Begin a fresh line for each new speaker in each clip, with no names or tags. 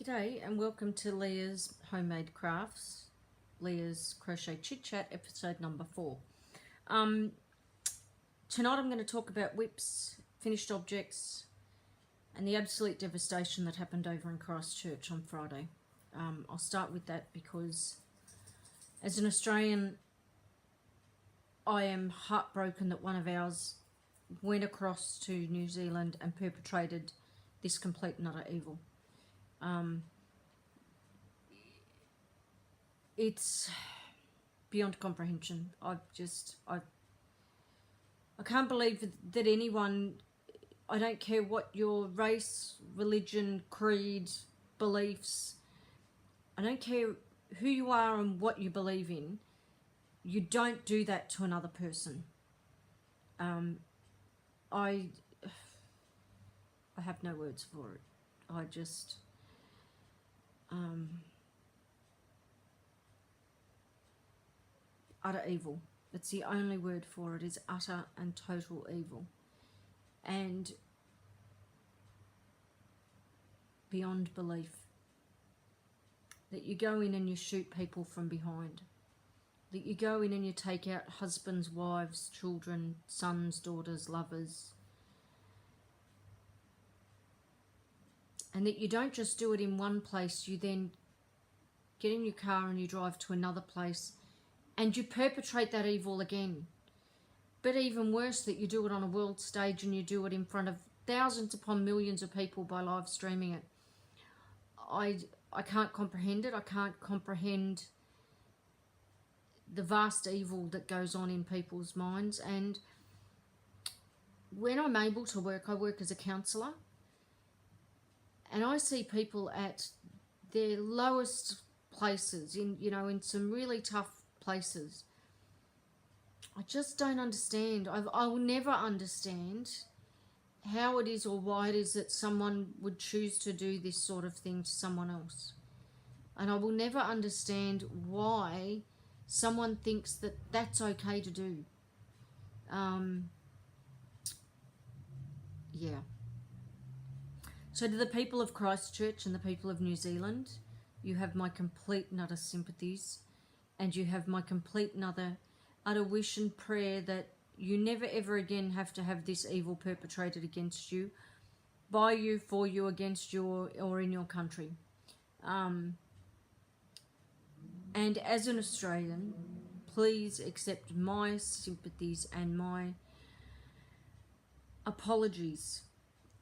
G'day and welcome to Leah's Homemade Crafts, Leah's Crochet Chit Chat, episode number 4. Tonight I'm going to talk about WIPS, finished objects, and the absolute devastation that happened over in Christchurch on Friday. I'll start with that because as an Australian, I am heartbroken that one of ours went across to New Zealand and perpetrated this complete and utter evil. It's beyond comprehension. I can't believe that anyone, I don't care what your race, religion, creed, beliefs, I don't care who you are and what you believe in, you don't do that to another person. I have no words for it. I just utter evil. That's the only word for it, is utter and total evil. And beyond belief. That you go in and you shoot people from behind. That you go in and you take out husbands, wives, children, sons, daughters, lovers. And that you don't just do it in one place, you then get in your car and you drive to another place and you perpetrate that evil again. But even worse, that you do it on a world stage and you do it in front of thousands upon millions of people by live streaming it. I can't comprehend it. I can't comprehend the vast evil that goes on in people's minds. And when I'm able to work, I work as a counsellor. And I see people at their lowest places, in some really tough places. I just don't understand. I will never understand how it is or why it is that someone would choose to do this sort of thing to someone else. And I will never understand why someone thinks that that's okay to do. Yeah. So to the people of Christchurch and the people of New Zealand, you have my complete and utter sympathies, and you have my complete and utter wish and prayer that you never ever again have to have this evil perpetrated against you, by you, for you, against you, or in your country. And as an Australian, please accept my sympathies and my apologies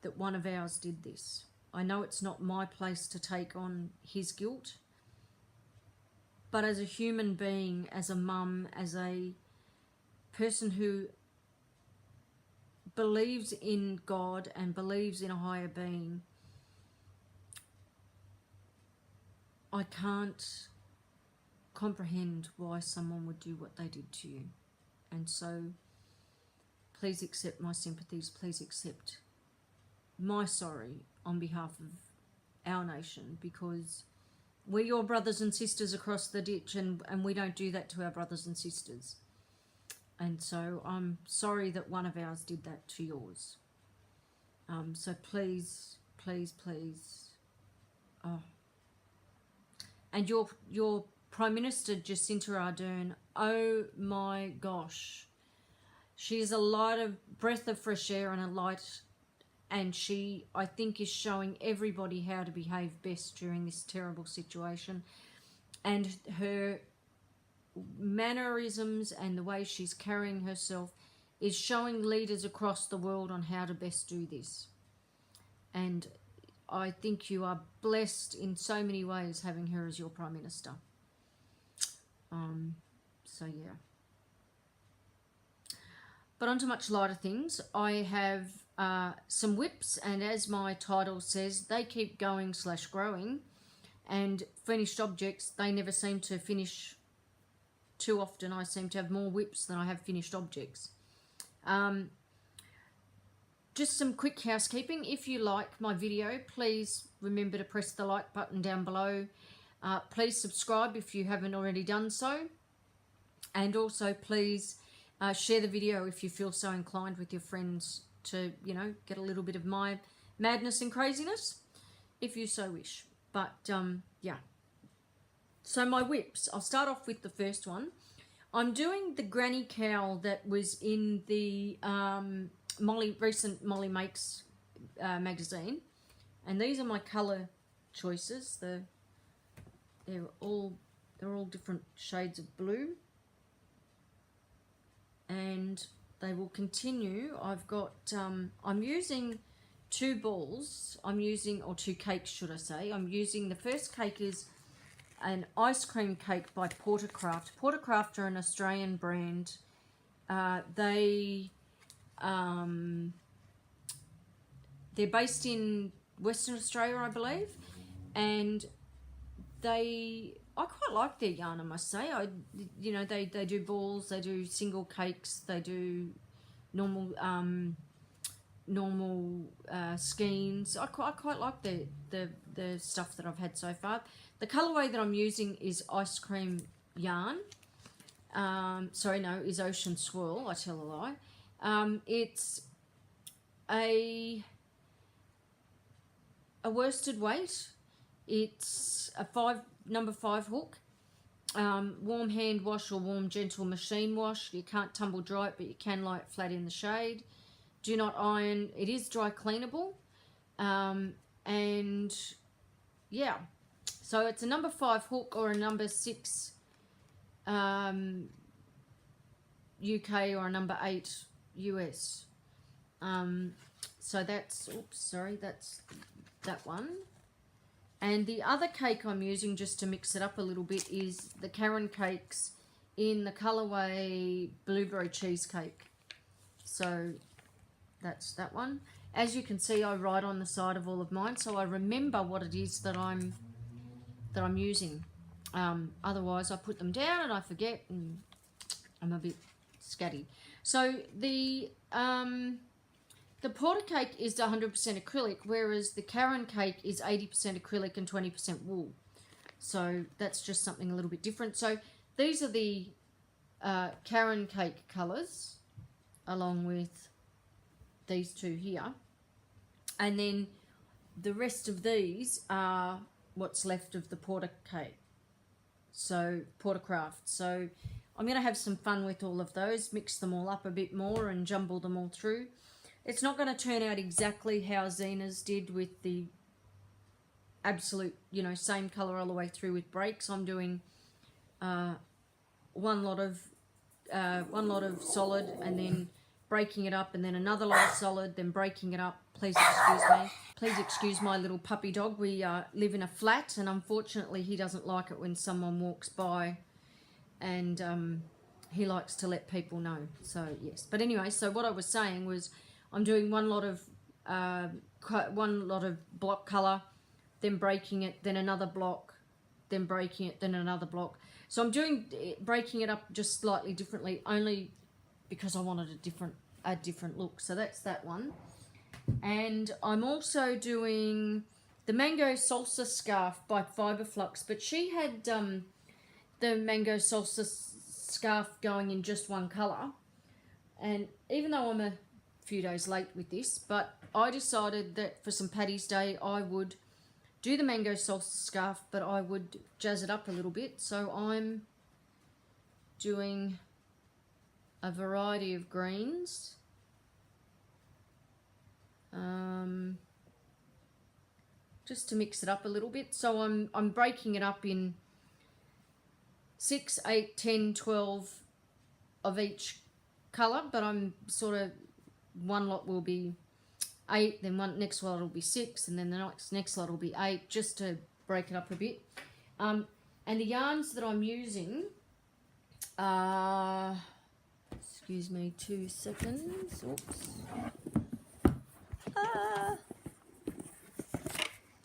that one of ours did this. I know it's not my place to take on his guilt, but as a human being, as a mum, as a person who believes in God and believes in a higher being, I can't comprehend why someone would do what they did to you. And so please accept my sympathies, please accept my sorry on behalf of our nation, because we're your brothers and sisters across the ditch, and we don't do that to our brothers and sisters. And so I'm sorry that one of ours did that to yours. So please, please, please. Oh. And your Prime Minister, Jacinta Ardern, oh my gosh. She is a light of breath of fresh air and a light. And she, I think, is showing everybody how to behave best during this terrible situation. And her mannerisms and the way she's carrying herself is showing leaders across the world on how to best do this. And I think you are blessed in so many ways having her as your Prime Minister. So yeah. But on to much lighter things. I have some WIPS, and as my title says, they keep going / growing, and finished objects, they never seem to finish too often. I seem to have more WIPS than I have finished objects. Just some quick housekeeping. If you like my video, please remember to press the like button down below. Please subscribe if you haven't already done so, and also please share the video if you feel so inclined with your friends to, get a little bit of my madness and craziness, if you so wish. But yeah. So my WIPS, I'll start off with the first one. I'm doing the granny cowl that was in the recent Molly Makes magazine, and these are my colour choices. They're all different shades of blue, and they will continue. I've got I'm using two balls. Or two cakes, should I say? I'm using, the first cake is an ice cream cake by Portercraft. Portercraft are an Australian brand. They're based in Western Australia, I believe, and I quite like their yarn, I must say. They do balls, they do single cakes, they do normal skeins. I quite like the stuff that I've had so far. The colourway that I'm using is ice cream yarn. Is Ocean Swirl. I tell a lie. It's a worsted weight. It's a number 5 hook. Warm hand wash or warm gentle machine wash. You can't tumble dry it, but you can lie it flat in the shade. Do not iron. It is dry cleanable. And yeah, so it's a number 5 hook or a number 6 UK or a number 8 US. So that's, that's that one. And the other cake I'm using, just to mix it up a little bit, is the Karen Cakes in the colourway Blueberry Cheesecake. So that's that one. As you can see, I write on the side of all of mine, so I remember what it is that I'm using. Otherwise, I put them down and I forget, and I'm a bit scatty. So the Porter Cake is 100% acrylic, whereas the Karen Cake is 80% acrylic and 20% wool. So that's just something a little bit different. So these are the Karen Cake colours, along with these two here. And then the rest of these are what's left of the Porter Cake. So Portercraft. So I'm going to have some fun with all of those, mix them all up a bit more and jumble them all through. It's not going to turn out exactly how Zeens did with the absolute, same colour all the way through with breaks. I'm doing one lot of solid and then breaking it up, and then another lot of solid, then breaking it up. Please excuse me. Please excuse my little puppy dog. We live in a flat, and unfortunately he doesn't like it when someone walks by, and he likes to let people know. So yes, but anyway, so what I was saying was, I'm doing one lot of block colour, then breaking it, then another block, then breaking it, then another block. So I'm breaking it up just slightly differently, only because I wanted a different look. So that's that one. And I'm also doing the Mango Salsa scarf by Fibre Flux, but she had the Mango Salsa scarf going in just one colour. And even though I'm a few days late with this, but I decided that for St. Paddy's Day I would do the Mango Salsa scarf, but I would jazz it up a little bit. So I'm doing a variety of greens, just to mix it up a little bit. So I'm breaking it up in 6, 8, 10, 12 of each colour, but I'm sort of, one lot will be 8, then next lot will be 6, and then the next lot will be 8, just to break it up a bit. And the yarns that I'm using are, excuse me 2 seconds, oops.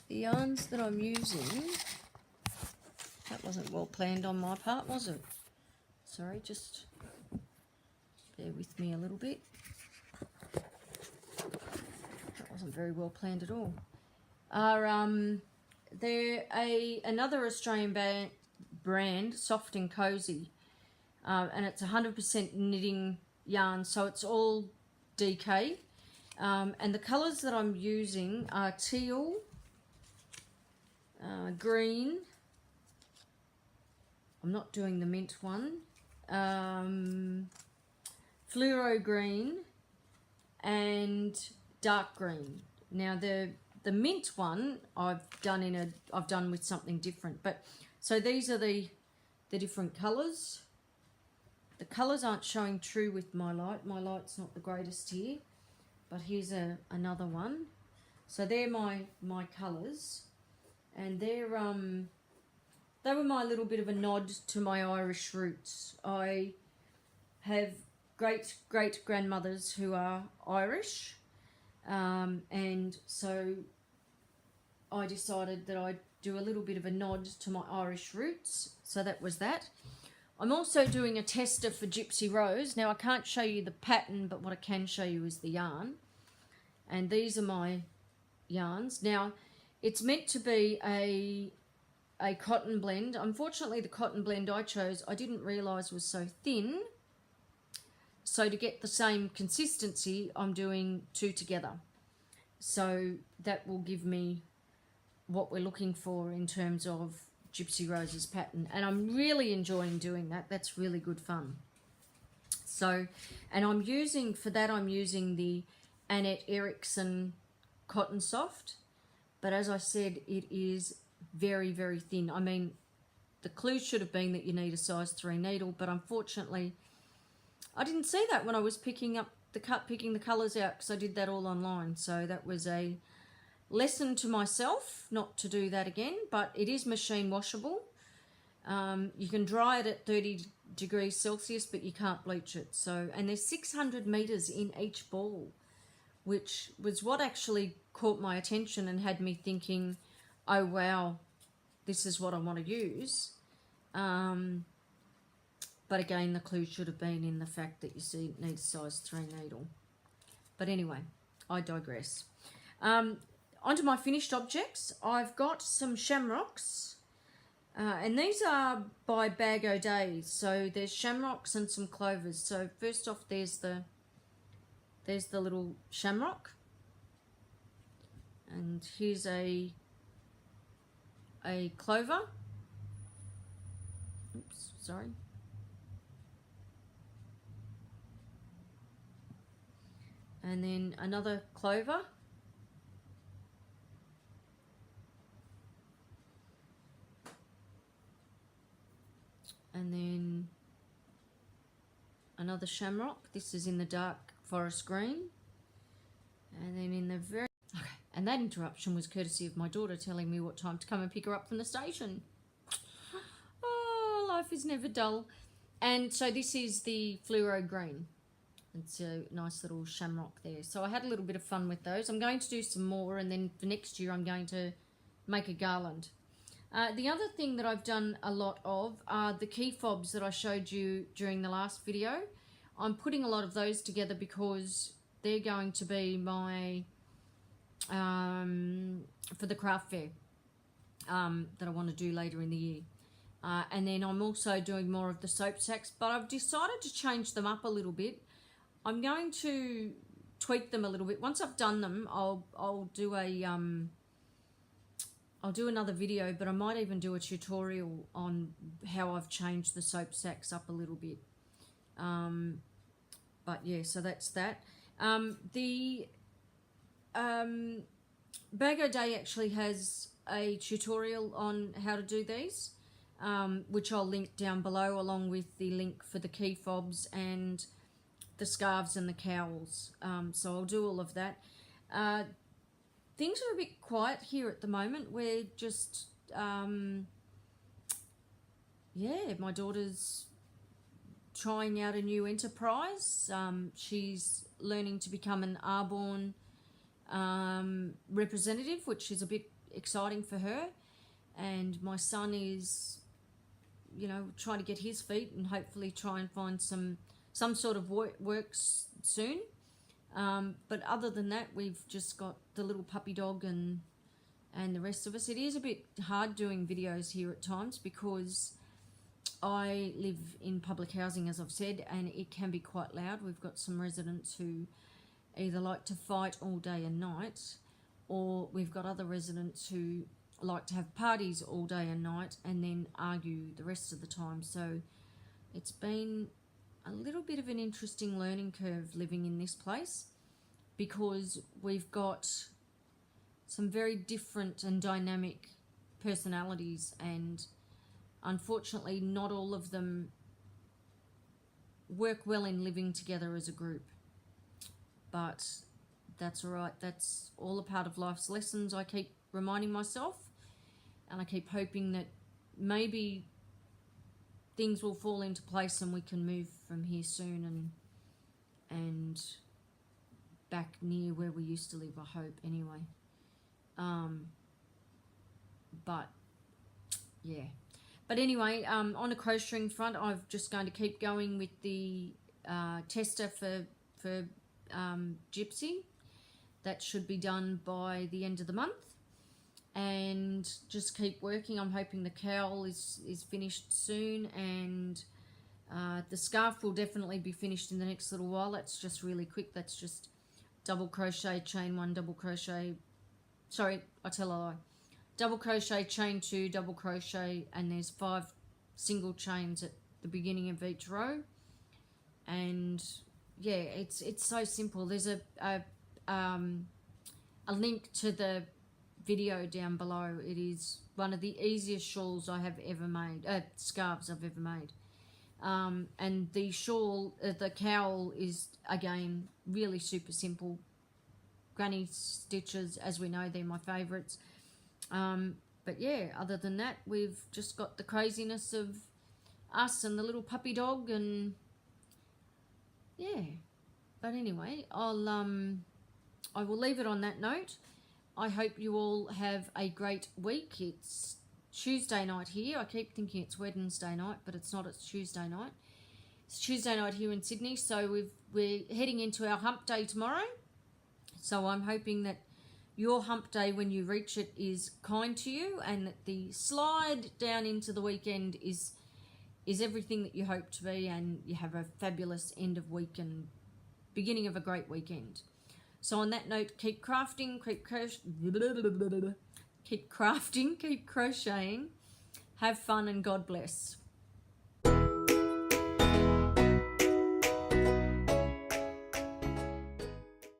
The yarns that I'm using, that wasn't well planned on my part, was it? Sorry, just bear with me a little bit. That wasn't very well planned at all. They're another Australian brand, Soft and Cozy, and it's 100% knitting yarn, so it's all DK. And the colours that I'm using are teal, green. I'm not doing the mint one. Fluoro green and dark green. Now the mint one I've done with something different, but so these are the different colors. The colors aren't showing true with my light. My light's not the greatest here, but here's another one. So they're my colors, and they were my little bit of a nod to my Irish roots. I have great grandmothers who are Irish, and so I decided that I'd do a little bit of a nod to my Irish roots. So that was that. I'm also doing a tester for Gypsy Rose. Now I can't show you the pattern, but what I can show you is the yarn. And these are my yarns. Now it's meant to be a cotton blend. Unfortunately, the cotton blend I chose, I didn't realise was so thin. So to get the same consistency, I'm doing 2 together. So that will give me what we're looking for in terms of Gypsy Rose's pattern. And I'm really enjoying doing that. That's really good fun. So, and I'm using the Annette Erickson Cotton Soft. But as I said, it is very thin. I mean, the clue should have been that you need a size 3 needle, but unfortunately I didn't see that when I was picking the colours out, because I did that all online. So that was a lesson to myself not to do that again. But it is machine washable. You can dry it at 30 degrees Celsius, but you can't bleach it. So, and there's 600 meters in each ball, which was what actually caught my attention and had me thinking, oh wow, this is what I want to use. But again, the clue should have been in the fact that you need a size 3 needle. But anyway, I digress. Onto my finished objects. I've got some Shamrocks, and these are by Bag O' Days. So there's Shamrocks and some Clovers. So first off, there's the little Shamrock, and here's a Clover. Oops, sorry. And then another Clover. And then another Shamrock. This is in the dark forest green. And then in the very... Okay, and that interruption was courtesy of my daughter telling me what time to come and pick her up from the station. Oh, life is never dull. And so this is the fluoro green. It's a nice little Shamrock there. So I had a little bit of fun with those. I'm going to do some more, and then for next year I'm going to make a garland. The other thing that I've done a lot of are the key fobs that I showed you during the last video. I'm putting a lot of those together because they're going to be my, for the craft fair that I want to do later in the year. And then I'm also doing more of the soap sacks, but I've decided to change them up a little bit. I'm going to tweak them a little bit. Once I've done them, I'll do another video, but I might even do a tutorial on how I've changed the soap sacks up a little bit. But yeah, so that's that. The Bag O' Day actually has a tutorial on how to do these, which I'll link down below, along with the link for the key fobs and the scarves and the cowls. So I'll do all of that. Things are a bit quiet here at the moment. We're just, yeah, my daughter's trying out a new enterprise. She's learning to become an Arborn representative, which is a bit exciting for her. And my son is, you know, trying to get his feet and hopefully try and find some sort of work soon. But other than that, we've just got the little puppy dog and the rest of us. It is a bit hard doing videos here at times because I live in public housing, as I've said, and it can be quite loud. We've got some residents who either like to fight all day and night, or we've got other residents who like to have parties all day and night and then argue the rest of the time. So it's been a little bit of an interesting learning curve living in this place, because we've got some very different and dynamic personalities, and unfortunately not all of them work well in living together as a group. But that's all right. That's all a part of life's lessons, I keep reminding myself, and I keep hoping that maybe things will fall into place and we can move from here soon and back near where we used to live, I hope, anyway. But yeah, but anyway, on a crocheting front, I'm just going to keep going with the tester for Gypsy. That should be done by the end of the month, and just keep working. I'm hoping the cowl is finished soon, and the scarf will definitely be finished in the next little while. That's just really quick. That's just double crochet, chain 1, double crochet, sorry, I tell a lie, double crochet, chain 2, double crochet, and there's 5 single chains at the beginning of each row. And yeah, it's so simple. There's a link to the video down below. It is one of the easiest shawls I have ever made, scarves I've ever made. And the shawl, the cowl is, again, really super simple. Granny stitches, as we know, they're my favourites. But yeah, other than that, we've just got the craziness of us and the little puppy dog, and yeah. But anyway, I will leave it on that note. I hope you all have a great week. It's Tuesday night here. I keep thinking it's Wednesday night, but it's not. It's Tuesday night. It's Tuesday night here in Sydney, so we're heading into our hump day tomorrow. So I'm hoping that your hump day, when you reach it, is kind to you, and that the slide down into the weekend is everything that you hope to be, and you have a fabulous end of week and beginning of a great weekend. So on that note, keep crafting, keep crocheting, have fun, and God bless.